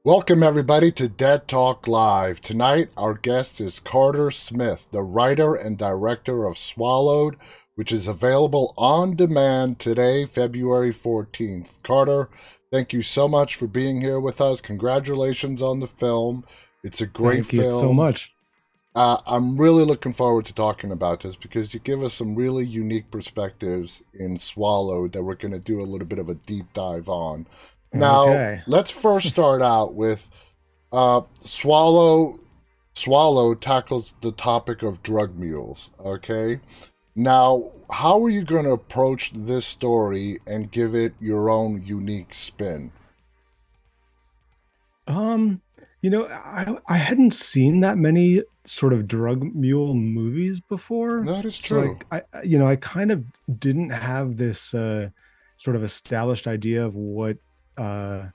Welcome, everybody, to Dead Talk Live. Tonight, our guest is Carter Smith, the writer and director of Swallowed, which is available on demand today, February 14th. Carter, thank you so much for being here with us. Congratulations on the film. It's a great Thank you so film. much. I'm really looking forward to talking about this because you give us some really unique perspectives in Swallowed that we're going to do a little bit of a deep dive on. Now, Okay. let's first start out with Swallow tackles the topic of drug mules. Okay. Now, how are you going to approach this story and give it your own unique spin? Um, I hadn't seen that many sort of drug mule movies before. That is So true. I kind of didn't have this sort of established idea of uh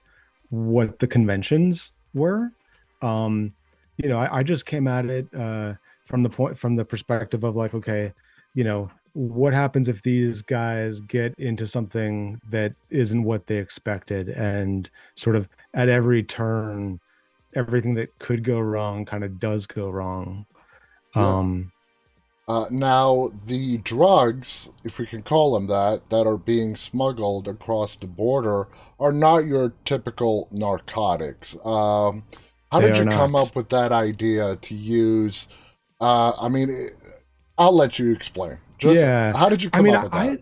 what the conventions were. Um, I just came at it from the perspective of like, okay, what happens if these guys get into something that isn't what they expected, and sort of at every turn, everything that could go wrong kind of does go wrong. Yeah. Um, Now, the drugs, if we can call them that, that are being smuggled across the border are not your typical narcotics. How they did are you come not. up with that idea to use? I mean, I'll let you explain. Just Yeah, how did you I come mean, up with that?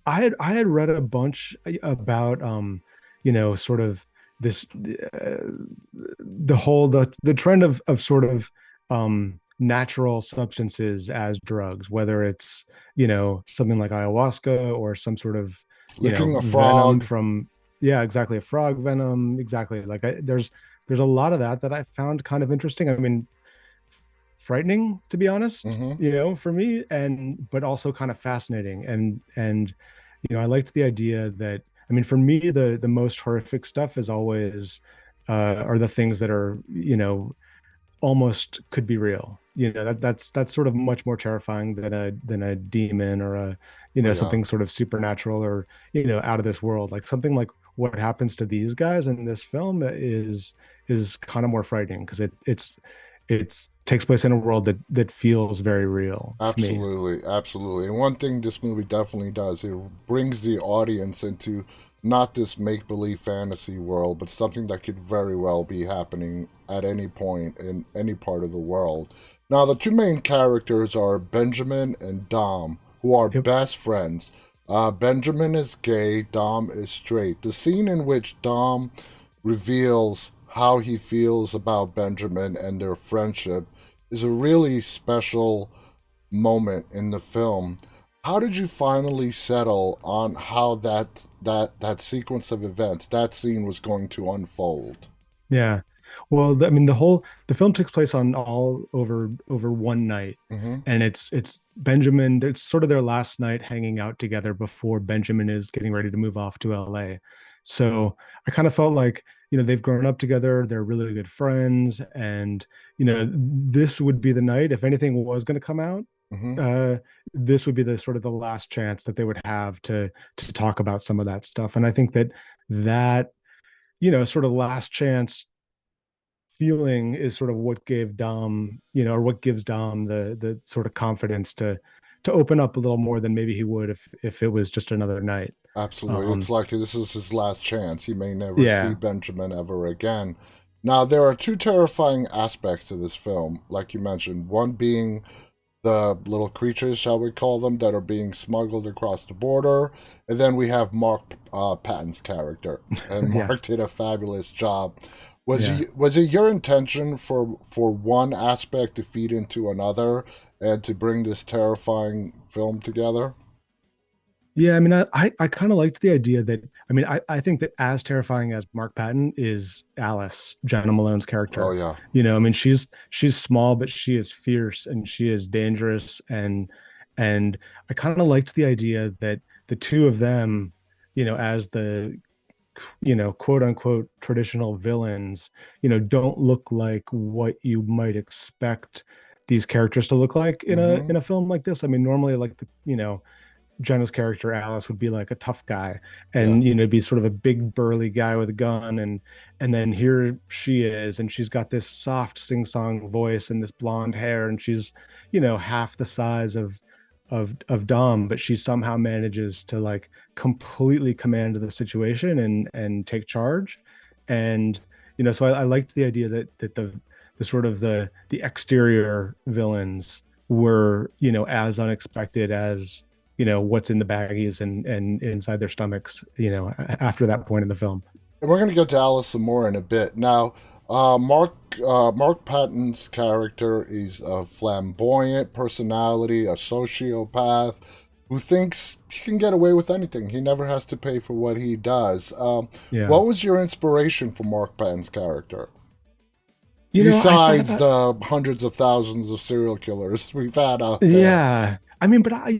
I had read a bunch about sort of this the whole the trend of sort of natural substances as drugs, whether it's something like ayahuasca or some sort of Licking a venom frog. from, yeah, exactly, a frog venom, exactly. Like there's a lot of that I found kind of interesting. I mean, frightening, to be honest, Mm-hmm. for me, and but also kind of fascinating. And I liked the idea that, I mean, for me, the most horrific stuff is always are the things that are, almost could be real. That's sort of much more terrifying than a demon or a, Oh yeah, something sort of supernatural or, out of this world. Like something like what happens to these guys in this film is kind of more frightening because it's takes place in a world that feels very real to me. absolutely, absolutely. And one thing this movie definitely does, it brings the audience into not this make believe fantasy world, but something that could very well be happening at any point in any part of the world. Now, the two main characters are Benjamin and Dom, who are Yep. best friends. Benjamin is gay, Dom is straight. The scene in which Dom reveals how he feels about Benjamin and their friendship is a really special moment in the film. How did you finally settle on how that sequence of events, that scene was going to unfold? Yeah. Well, I mean, the film takes place on all over one night, Mm-hmm. and it's Benjamin. It's sort of their last night hanging out together before Benjamin is getting ready to move off to LA. So I kind of felt like, they've grown up together, they're really good friends, and this would be the night if anything was going to come out. Mm-hmm. Uh, this would be the sort of the last chance that they would have to talk about some of that stuff, and I think that sort of last chance feeling is sort of what gave Dom, or what gives Dom the sort of confidence to open up a little more than maybe he would if it was just another night. Absolutely. It's Um, like this is his last chance. He may never see yeah, Benjamin ever again. Now, there are two terrifying aspects to this film, like you mentioned. One being the little creatures, shall we call them, that are being smuggled across the border. And then we have Mark Patton's character. And yeah, Mark did a fabulous job. yeah. Was it your intention for one aspect to feed into another and to bring this terrifying film together? Yeah, I mean, I kind of liked the idea that, I mean, I think that as terrifying as Mark Patton is Alice, Jenna Malone's Oh character, yeah. I mean, she's small, but she is fierce and she is dangerous, and I kind of liked the idea that the two of them, as the quote unquote traditional villains, don't look like what you might expect these characters to look like in a Mm-hmm. in a film like this. I mean, normally, like, Jenna's character Alice would be like a tough guy, Yeah. and be sort of a big burly guy with a gun, and then here she is, and she's got this soft sing-song voice and this blonde hair, and she's half the size of Dom, but she somehow manages to like completely command the situation and take charge. And so I liked the idea that the sort of the exterior villains were as unexpected as what's in the baggies and inside their stomachs after that point in the film. And we're going to go to Alice some more in a bit. Now, Mark Patton's character is a flamboyant personality, a sociopath who thinks he can get away with anything. He never has to pay for what he does. Yeah. What was your inspiration for Mark Patton's character? I Besides thought the hundreds of thousands of serial killers we've had out there. yeah. I mean, but I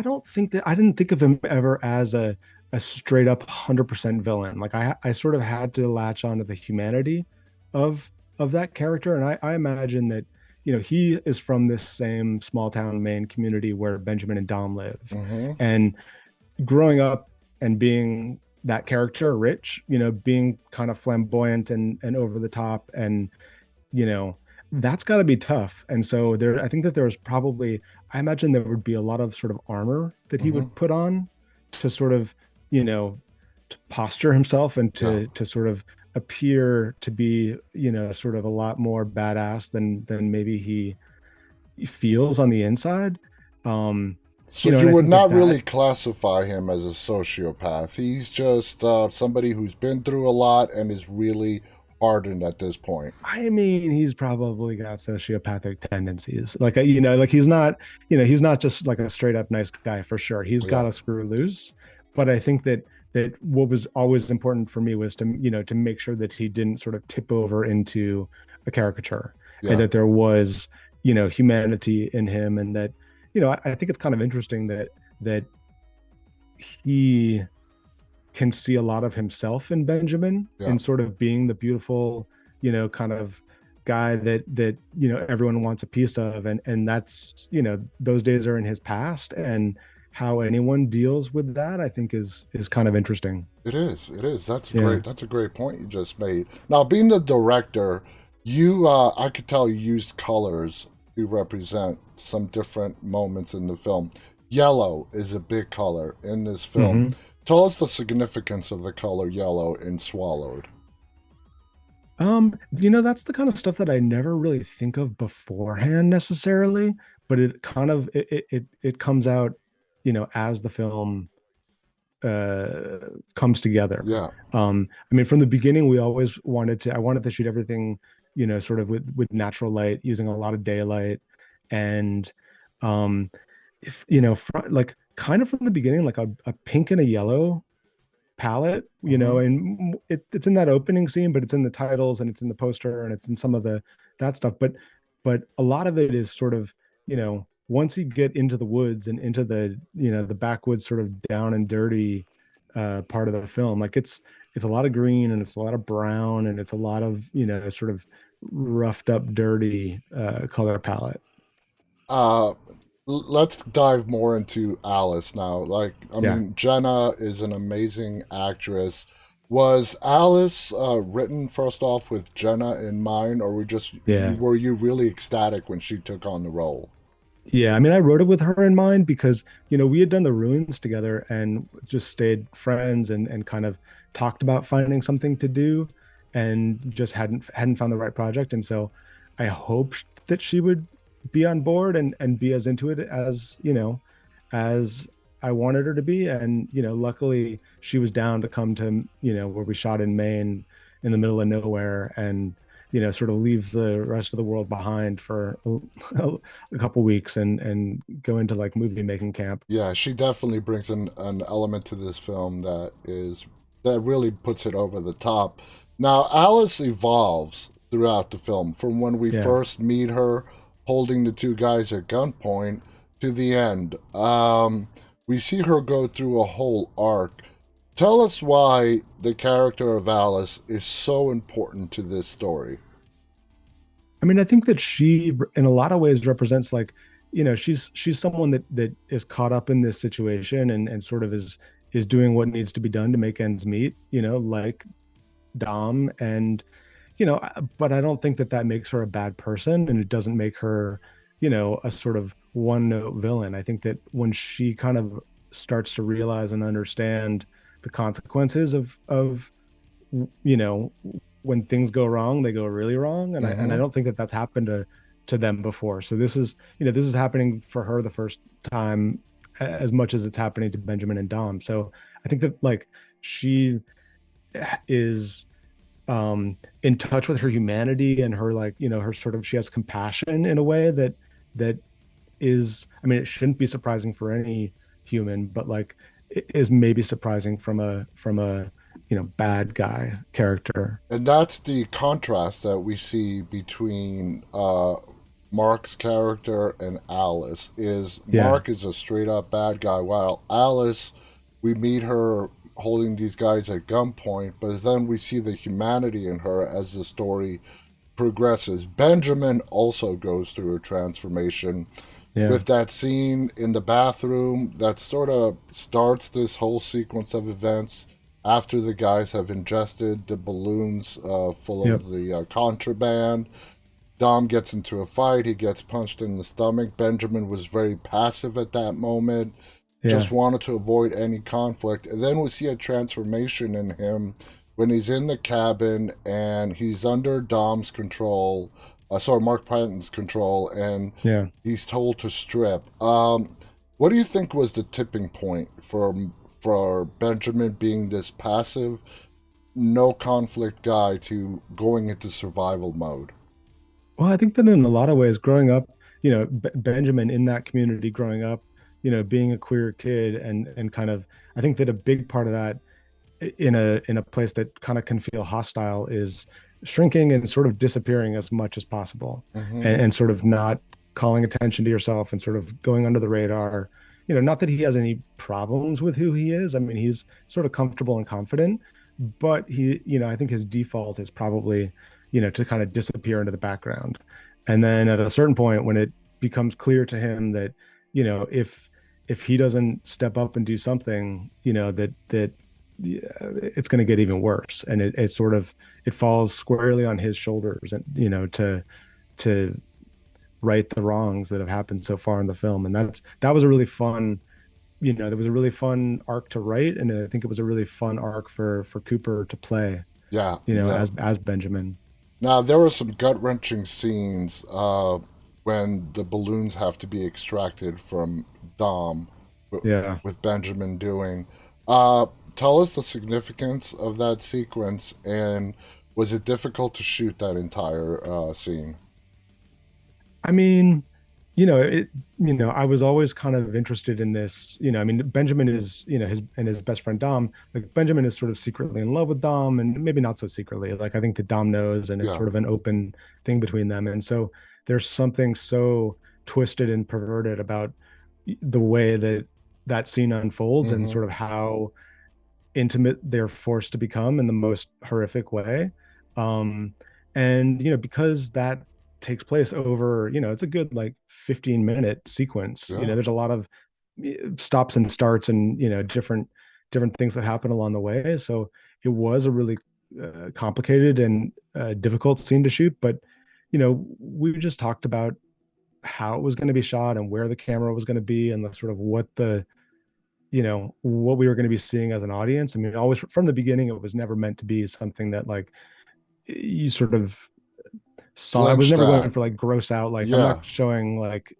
don't think that I didn't think of him ever as a straight up 100% villain. Like I sort of had to latch onto the humanity of that character. And I imagine that, he is from this same small town Maine community where Benjamin and Dom live. Mm-hmm. And growing up and being that character, Rich, being kind of flamboyant and over the top, and that's got to be tough. And so I think that there was probably, I imagine there would be a lot of sort of armor that he Mm-hmm. would put on to sort of, to posture himself and to sort of appear to be, sort of a lot more badass than maybe he feels on the inside. So And you I would think not that really classify him as a sociopath. He's just somebody who's been through a lot and is really hardened at this point. I mean, he's probably got sociopathic tendencies. Like, like he's not, he's not just like a straight up nice guy for sure. He's got to screw loose. But I think that what was always important for me was to, to make sure that he didn't sort of tip over into a caricature, and that there was, humanity in him. And that, I think it's kind of interesting that he can see a lot of himself in Benjamin, and sort of being the beautiful, kind of guy that everyone wants a piece of, and that's, those days are in his past, and how anyone deals with that, I think is kind of interesting. It is. That's great. That's a great point you just made. Now, being the director, I could tell you used colors to represent some different moments in the film. Yellow is a big color in this film. Mm-hmm. Tell us the significance of the color yellow in Swallowed. That's the kind of stuff that I never really think of beforehand necessarily, but it kind of it comes out, as the film comes together. Yeah. I mean, from the beginning, I wanted to shoot everything, sort of with natural light, using a lot of daylight, and if like kind of from the beginning, like a pink and a yellow palette, and it's in that opening scene, but it's in the titles and it's in the poster and it's in some of that stuff. But a lot of it is sort of, once you get into the woods and into the, the backwoods sort of down and dirty part of the film, like it's a lot of green and it's a lot of brown and it's a lot of, sort of roughed up, dirty color palette. Let's dive more into Alice now. Like, I mean, Jenna is an amazing actress. Was Alice written first off with Jenna in mind, or were you really ecstatic when she took on the role? Yeah, I mean, I wrote it with her in mind because, we had done the Ruins together and just stayed friends and kind of talked about finding something to do, and just hadn't found the right project. And so I hoped that she would be on board and be as into it as, as I wanted her to be. And, luckily she was down to come to, where we shot in Maine in the middle of nowhere, and, sort of leave the rest of the world behind for a couple weeks and go into like movie making camp. Yeah, she definitely brings an element to this film that really puts it over the top. Now, Alice evolves throughout the film from when we first meet her holding the two guys at gunpoint to the end. We see her go through a whole arc. Tell us why the character of Alice is so important to this story. I mean, I think that she, in a lot of ways, represents like she's someone that is caught up in this situation and sort of is doing what needs to be done to make ends meet, like Dom. And but I don't think that that makes her a bad person, and it doesn't make her, a sort of one note villain. I think that when she kind of starts to realize and understand the consequences of you know when things go wrong, they go really wrong. And I Mm-hmm. don't think that that's happened to them before. So this is happening for her the first time, as much as it's happening to Benjamin and Dom. So I think that, like, she is in touch with her humanity and her, like, her sort of, she has compassion in a way that is, I mean, it shouldn't be surprising for any human, but like it is maybe surprising from a bad guy character. And that's the contrast that we see between Mark's character and Alice. Is Yeah. Mark is a straight up bad guy, while Alice, we meet her holding these guys at gunpoint, but then we see the humanity in her as the story progresses. Benjamin also goes through a transformation Yeah. with that scene in the bathroom that sort of starts this whole sequence of events after the guys have ingested the balloons full Yep. of the contraband. Dom gets into a fight. He gets punched in the stomach. Benjamin was very passive at that moment, just Yeah. wanted to avoid any conflict. And then we see a transformation in him when he's in the cabin and he's under Dom's control, sorry, Mark Patton's control, and Yeah. he's told to strip. What do you think was the tipping point for Benjamin being this passive, no conflict guy to going into survival mode? Well, I think that in a lot of ways, growing up, Benjamin in that community, growing up, being a queer kid, and kind of, I think that a big part of that, in a place that kind of can feel hostile, is shrinking and sort of disappearing as much as possible, Mm-hmm. and sort of not calling attention to yourself and sort of going under the radar. Not that he has any problems with who he is. I mean, he's sort of comfortable and confident, but I think his default is probably, to kind of disappear into the background. And then at a certain point, when it becomes clear to him that, if he doesn't step up and do something, that yeah, it's going to get even worse. And it sort of, it falls squarely on his shoulders, and to right the wrongs that have happened so far in the film. And that was a really fun, there was a really fun arc to write, and I think it was a really fun arc for Cooper to play, Yeah, yeah. as Benjamin. Now there were some gut wrenching scenes when the balloons have to be extracted from Dom, Yeah. with Benjamin doing. Uh, Tell us the significance of that sequence, and was it difficult to shoot that entire scene? I mean, I was always kind of interested in this. I mean, Benjamin is, his best friend Dom. Like, Benjamin is sort of secretly in love with Dom, and maybe not so secretly. Like, I think that Dom knows, and it's Yeah. sort of an open thing between them. And so there's something so twisted and perverted about the way that that scene unfolds, and Mm-hmm. sort of how intimate they're forced to become in the most horrific way. Um, and because that takes place over, it's a good, like, 15-minute sequence. Yeah. There's a lot of stops and starts, and different things that happen along the way. So it was a really complicated and difficult scene to shoot. But we just talked about how it was going to be shot and where the camera was going to be, and the sort of what we were going to be seeing as an audience. I mean, always from the beginning, it was never meant to be something that, like, you sort of saw. I was Flinched never going at. for, like, gross out, like, I'm Yeah. not showing, like,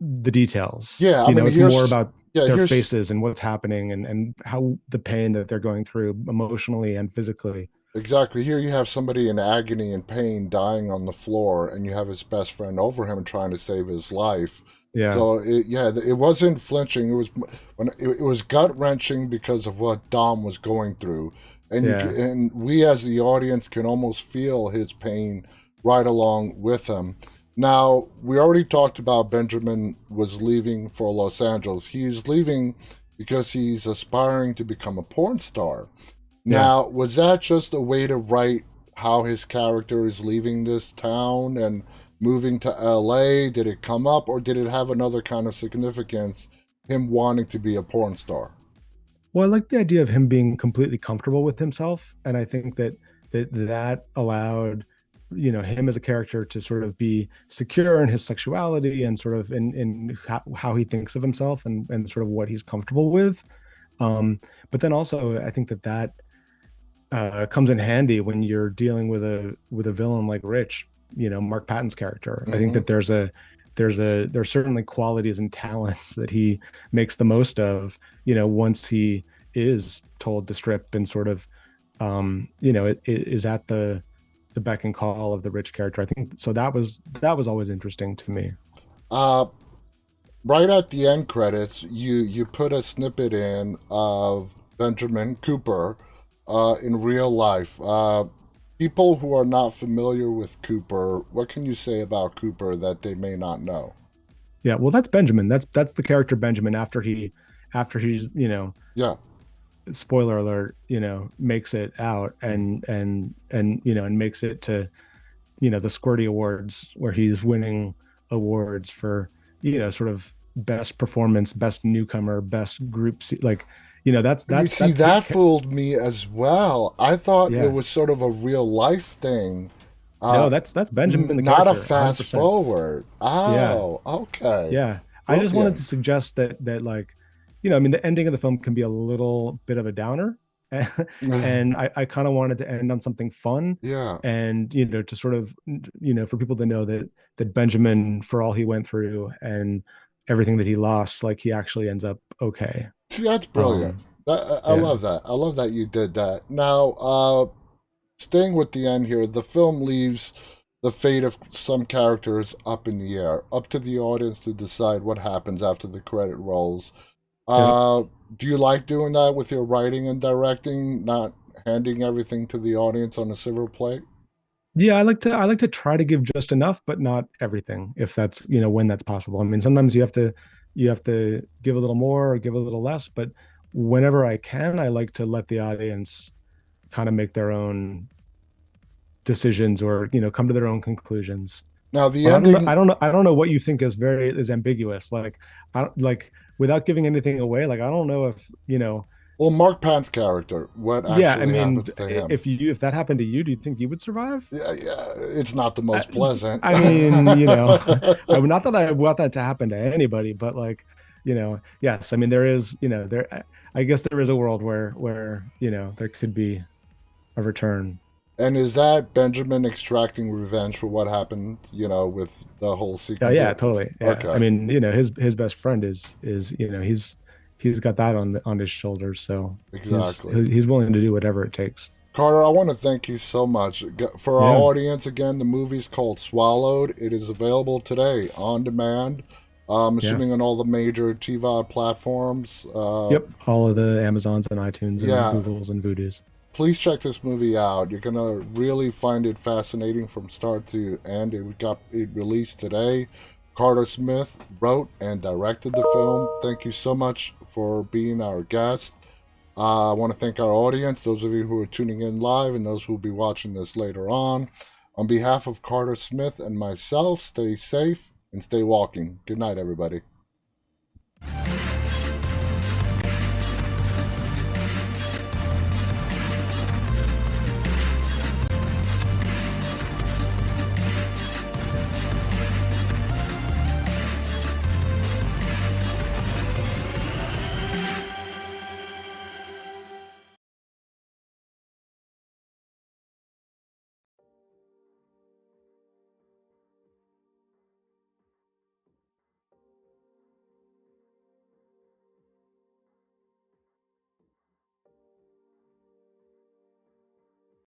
the details. Yeah. I mean, It's more here's. about Yeah. their Here's. faces and what's happening, and how the pain that they're going through emotionally and physically. Exactly. Here you have somebody in agony and pain dying on the floor, and you have his best friend over him trying to save his life. Yeah. So yeah, it wasn't flinching. It was when it was gut wrenching because of what Dom was going through, and Yeah. and we as the audience can almost feel his pain right along with him. Now we already talked about Benjamin was leaving for Los Angeles. He's leaving because he's aspiring to become a porn star. Yeah. Now, was that just a way to write how his character is leaving this town and moving to LA? Did it come up, or did it have another kind of significance, him wanting to be a porn star? Well, I like the idea of him being completely comfortable with himself, and I think that allowed, him as a character to sort of be secure in his sexuality and sort of in how he thinks of himself and sort of what he's comfortable with. But then also, I think that comes in handy when you're dealing with a villain like Rich, Mark Patton's character. I think Hmm. that there's certainly qualities and talents that he makes the most of, once he is told to strip and sort of, it is at the beck and call of the Rich character. I think so. That was always interesting to me. Uh, right at the end credits, you put a snippet in of Benjamin Cooper in real life. People who are not familiar with Cooper, what can you say about Cooper that they may not know? Yeah, well, that's Benjamin. That's the character Benjamin after he's, Yeah. spoiler alert, makes it out and makes it to, the Squirty Awards where he's winning awards for, sort of best performance, best newcomer, best group like, that's You that's see, that's his that fooled me as well. I thought it yeah. was sort of a real life thing, No, uh, that's Benjamin the not a character, fast 100%. forward. Yeah. Oh, okay. Yeah. I just wanted to Brilliant. suggest that like, I mean, the ending of the film can be a little bit of a downer. And I kind of wanted to end on something fun Yeah. and, to sort of, for people to know that Benjamin, for all he went through and everything that he lost, like he actually ends up okay. See, that's brilliant. Um, I yeah. love that. I love that you did that. Now, staying with the end here, the film leaves the fate of some characters up in the air, up to the audience to decide what happens after the credit rolls. Yep. Uh, do you like doing that with your writing and directing, not handing everything to the audience on a silver plate? Yeah, I like to try to give just enough, but not everything, if that's, when that's possible. I mean, sometimes you have to give a little more or give a little less, but whenever I can, I like to let the audience kind of make their own decisions or, come to their own conclusions. Now, the But I don't know, I ending, don't know, I don't know what you think is ambiguous. Like I don't like without giving anything away, like I don't know if, well, Mark Pan's character, what yeah, I actually mean, happens to him? if that happened to you, do you think you would survive? Yeah, yeah, it's not the I, most pleasant. I mean, I would not that I want that to happen to anybody, but like, yes, I mean, there is, I guess there is a world where, there could be a return. And is that Benjamin extracting revenge for what happened, with the whole Yeah, sequence? yeah, totally. Yeah. I Okay, mean, his best friend is, he's got that on his shoulders, so he's exactly. he's willing to do whatever it takes. Carter, I want to thank you so much. For our Yeah. audience, again, the movie's called Swallowed. It is available today on demand. I'm Yeah. assuming on all the major TVOD platforms. Yep. All of the Amazons and iTunes and Yeah, Googles and Voodoos. please check this movie out. You're gonna really find it fascinating from start to end. It got it released today. Carter Smith wrote and directed the film. Thank you so much for being our guest. I want to thank our audience, those of you who are tuning in live and those who will be watching this later on. On behalf of Carter Smith and myself, stay safe and stay walking. Good night, everybody.